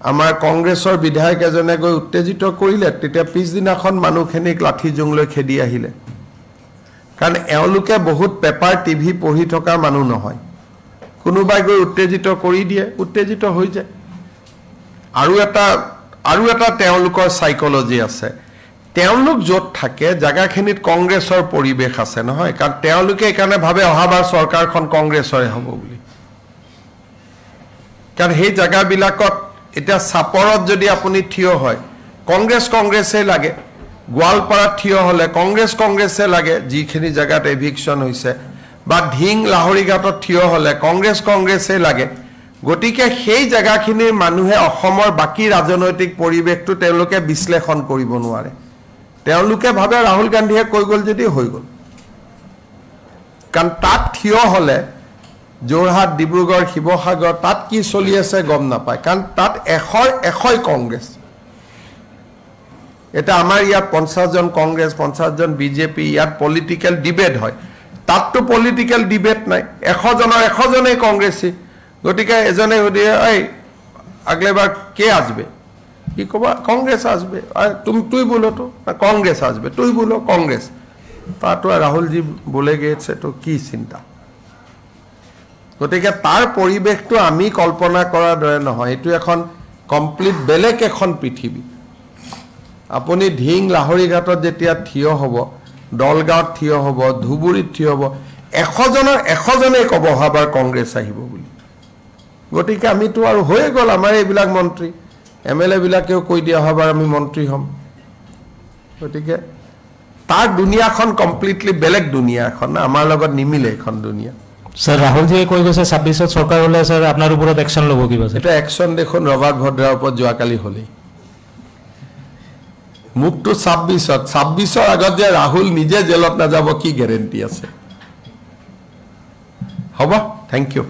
আমাৰ কংগ্ৰেছৰ বিধায়ক এজনে গৈ উত্তেজিত কৰিলে তেতিয়া পিছদিনাখন মানুহখিনিক লাঠি জোং লৈ খেদি আহিলে কাৰণ এওঁলোকে বহুত পেপাৰ টিভি পঢ়ি থকা মানুহ নহয় কোনোবাই গৈ উত্তেজিত কৰি দিয়ে উত্তেজিত হৈ যায় আৰু এটা তেওঁলোকৰ সাইকোলজি আছে তেওঁলোক য'ত থাকে জাগাখিনিত কংগ্ৰেছৰ পৰিবেশ আছে নহয় কাৰণ তেওঁলোকে একাৰণে ভাবে অহাবাৰ চৰকাৰখন কংগ্ৰেছৰে হ'ব বুলি কাৰণ সেই জাগাবিলাকত এটা সাপৰত যদি আপুনি থিয় হয় কংগ্ৰেছে লাগে গোৱালপাৰাত থিয় হলে কংগ্ৰেছে লাগে যিখিনি জাগাত এভিকশন হৈছে বা ঢিং লাহৰিঘাটত থিয় হলে কংগ্ৰেছে লাগে গতিকে সেই জাগাখিনিৰ মানুহে অসমৰ বাকি ৰাজনৈতিক পৰিবেশটো তেওঁলোকে বিশ্লেষণ কৰিব নোৱাৰে তেওঁলোকে ভাবে ৰাহুল গান্ধীয়ে কৈ গ'ল যদি হৈ গ'ল কাৰণ তাত থিয় হলে যোৰহাট ডিব্ৰুগড় শিৱসাগৰ তাত কি চলি আছে গম নাপায় কাৰণ তাত এশই কংগ্ৰেছ এটা আমাৰ ইয়াত 50 জন কংগ্ৰেছ 50 জন বিজেপি ইয়াত পলিটিক্যাল ডিবেট হয় তাততো পলিটিক্যাল ডিবেট নাই 100 জনৰ 100 জনেই কংগ্ৰেছী গতিকে এজনে সুধিয়ে এই আগলেবাৰ কে আসবে কি কবা কংগ্রেস আসবে আর তুই বলো তো কংগ্রেস আসবে তুই বলো কংগ্রেস তা তো রাহুল জি বলে গেছে তো কি চিন্তা গতিকে তার পরিবেশটো আমি কল্পনা করার দৰে নহয় এটো এখন কমপ্লিট বেলেগ এখন পৃথিবী আপুনি ঢিং লাহৰিঘাটত যেতিয়া থিয় হ'ব দলগাঁৱত থিয় হ'ব ধুবুৰীত থিয় হ'ব 100 জনৰ 100 জনে কব হাবাৰ কংগ্ৰেছ আহিব বুলি গতিকে আমি তো আৰু হৈ গল আমাৰ এইবিলাক মন্ত্ৰী এমএলএ বিলাকেও কৈ দিয়া হাবাৰ আমি মন্ত্ৰী হম গতিকে তাৰ দুনিয়াখন কমপ্লিটলি বেলেগ দুনিয়া এখন আমাৰ লগত নিমিলে এখন দুনিয়া सर राहुल जी কৈ গৈছে 26 সরকার হলে স্যার আপনার উপর অ্যাকশন লব কিবা এটা অ্যাকশন দেখুন রবার্ট ভদ্রার উপর জোয়াকালি হলে মুক্ত 26 আগত যে রাহুল নিজে জেলত না যাব কি গ্যারান্টি আছে হবা থ্যাংক ইউ